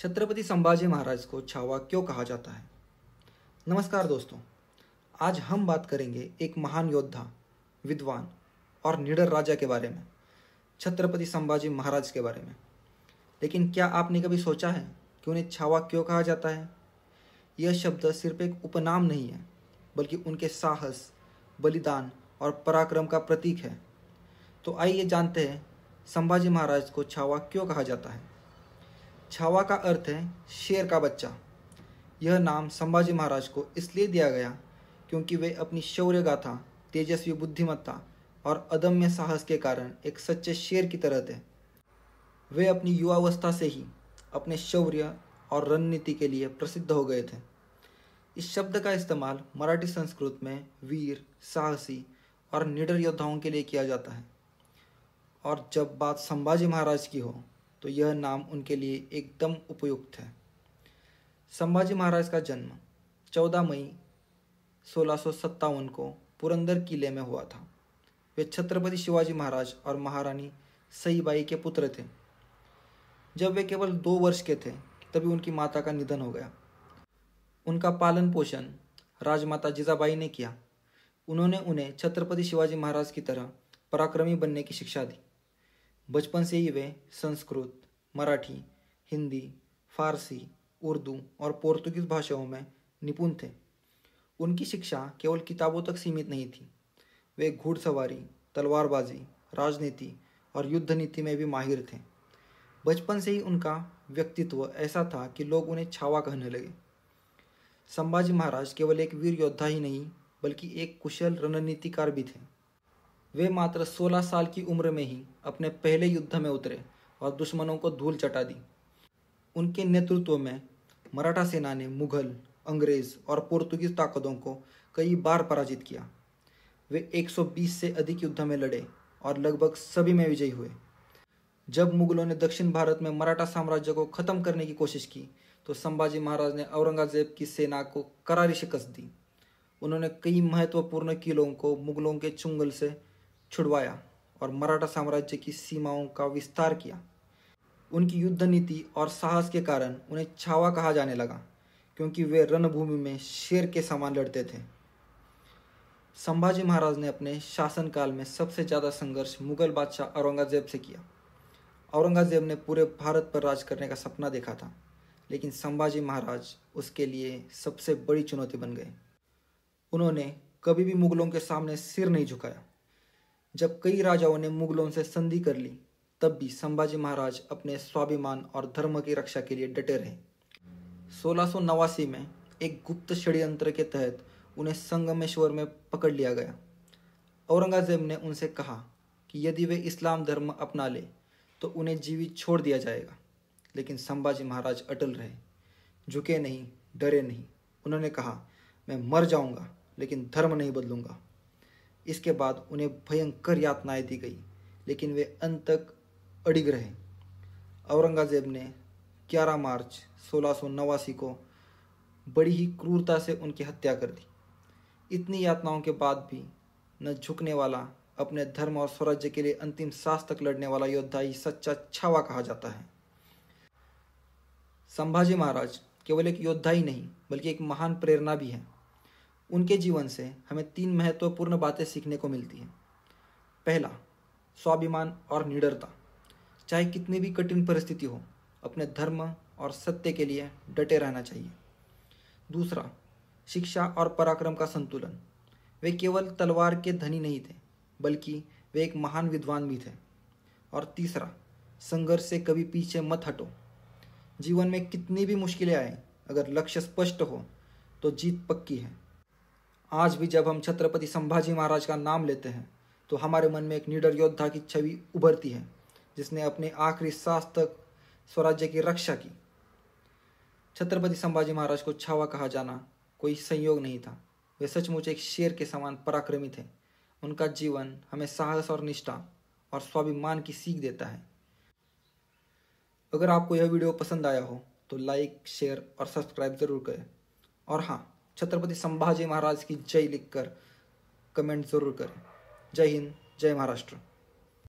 छत्रपति संभाजी महाराज को छावा क्यों कहा जाता है। नमस्कार दोस्तों, आज हम बात करेंगे एक महान योद्धा, विद्वान और निडर राजा के बारे में, छत्रपति संभाजी महाराज के बारे में। लेकिन क्या आपने कभी सोचा है कि उन्हें छावा क्यों कहा जाता है। यह शब्द सिर्फ एक उपनाम नहीं है, बल्कि उनके साहस, बलिदान और पराक्रम का प्रतीक है। तो आइए जानते हैं संभाजी महाराज को छावा क्यों कहा जाता है। छावा का अर्थ है शेर का बच्चा। यह नाम संभाजी महाराज को इसलिए दिया गया क्योंकि वे अपनी शौर्य गाथा, तेजस्वी बुद्धिमत्ता और अदम्य साहस के कारण एक सच्चे शेर की तरह थे। वे अपनी युवावस्था से ही अपने शौर्य और रणनीति के लिए प्रसिद्ध हो गए थे। इस शब्द का इस्तेमाल मराठी संस्कृत में वीर, साहसी और निडर योद्धाओं के लिए किया जाता है। और जब बात संभाजी महाराज की हो तो यह नाम उनके लिए एकदम उपयुक्त है। संभाजी महाराज का जन्म 14 मई 1657 को पुरंदर किले में हुआ था। वे छत्रपति शिवाजी महाराज और महारानी सईबाई के पुत्र थे। जब वे केवल 2 वर्ष के थे तभी उनकी माता का निधन हो गया। उनका पालन पोषण राजमाता जिजाबाई ने किया। उन्होंने उन्हें छत्रपति शिवाजी महाराज की तरह पराक्रमी बनने की शिक्षा दी। बचपन से ही वे संस्कृत, मराठी, हिंदी, फारसी, उर्दू और पोर्तुगीज भाषाओं में निपुण थे। उनकी शिक्षा केवल किताबों तक सीमित नहीं थी। वे घुड़सवारी, तलवारबाजी, राजनीति और युद्ध नीति में भी माहिर थे। बचपन से ही उनका व्यक्तित्व ऐसा था कि लोग उन्हें छावा कहने लगे। संभाजी महाराज केवल एक वीर योद्धा ही नहीं, बल्कि एक कुशल रणनीतिकार भी थे। वे मात्र 16 साल की उम्र में ही अपने पहले युद्ध में उतरे और दुश्मनों को धूल चटा दी। उनके नेतृत्व में मराठा सेना ने मुगल, अंग्रेज और पोर्तुगीज ताकतों को कई बार पराजित किया। वे 120 से अधिक युद्ध में लड़े और लगभग सभी में विजयी हुए। जब मुगलों ने दक्षिण भारत में मराठा साम्राज्य को खत्म करने की कोशिश की तो संभाजी महाराज ने औरंगजेब की सेना को करारी शिकस्त दी। उन्होंने कई महत्वपूर्ण किलों को मुगलों के चुंगल से छुड़वाया और मराठा साम्राज्य की सीमाओं का विस्तार किया। उनकी युद्ध नीति और साहस के कारण उन्हें छावा कहा जाने लगा, क्योंकि वे रणभूमि में शेर के समान लड़ते थे। संभाजी महाराज ने अपने शासनकाल में सबसे ज़्यादा संघर्ष मुगल बादशाह औरंगजेब से किया। औरंगजेब ने पूरे भारत पर राज करने का सपना देखा था, लेकिन संभाजी महाराज उसके लिए सबसे बड़ी चुनौती बन गए। उन्होंने कभी भी मुगलों के सामने सिर नहीं झुकाया। जब कई राजाओं ने मुगलों से संधि कर ली, तब भी संभाजी महाराज अपने स्वाभिमान और धर्म की रक्षा के लिए डटे रहे। 1689 में एक गुप्त षड्यंत्र के तहत उन्हें संगमेश्वर में पकड़ लिया गया। औरंगजेब ने उनसे कहा कि यदि वे इस्लाम धर्म अपना ले तो उन्हें जीवित छोड़ दिया जाएगा, लेकिन संभाजी महाराज अटल रहे, झुके नहीं, डरे नहीं। उन्होंने कहा, मैं मर जाऊंगा लेकिन धर्म नहीं बदलूंगा। इसके बाद उन्हें भयंकर यातनाएं दी गई, लेकिन वे अंत तक अडिग रहे। औरंगजेब ने 11 मार्च 1689 को बड़ी ही क्रूरता से उनकी हत्या कर दी। इतनी यातनाओं के बाद भी न झुकने वाला, अपने धर्म और स्वराज्य के लिए अंतिम सांस तक लड़ने वाला योद्धा ही सच्चा छावा कहा जाता है। संभाजी महाराज केवल एक योद्धा ही नहीं, बल्कि एक महान प्रेरणा भी है। उनके जीवन से हमें 3 महत्वपूर्ण बातें सीखने को मिलती हैं। पहला, स्वाभिमान और निडरता। चाहे कितनी भी कठिन परिस्थिति हो, अपने धर्म और सत्य के लिए डटे रहना चाहिए। दूसरा, शिक्षा और पराक्रम का संतुलन। वे केवल तलवार के धनी नहीं थे, बल्कि वे एक महान विद्वान भी थे। और तीसरा, संघर्ष से कभी पीछे मत हटो। जीवन में कितनी भी मुश्किलें आए, अगर लक्ष्य स्पष्ट हो तो जीत पक्की है। आज भी जब हम छत्रपति संभाजी महाराज का नाम लेते हैं तो हमारे मन में एक निडर योद्धा की छवि उभरती है, जिसने अपने आखिरी सांस तक स्वराज्य की रक्षा की। छत्रपति संभाजी महाराज को छावा कहा जाना कोई संयोग नहीं था। वे सचमुच एक शेर के समान पराक्रमी थे। उनका जीवन हमें साहस और निष्ठा और स्वाभिमान की सीख देता है। अगर आपको यह वीडियो पसंद आया हो तो लाइक, शेयर और सब्सक्राइब जरूर करें। और हाँ, छत्रपति संभाजी महाराज की जय लिखकर कमेंट जरूर करें। जय हिंद, जय महाराष्ट्र।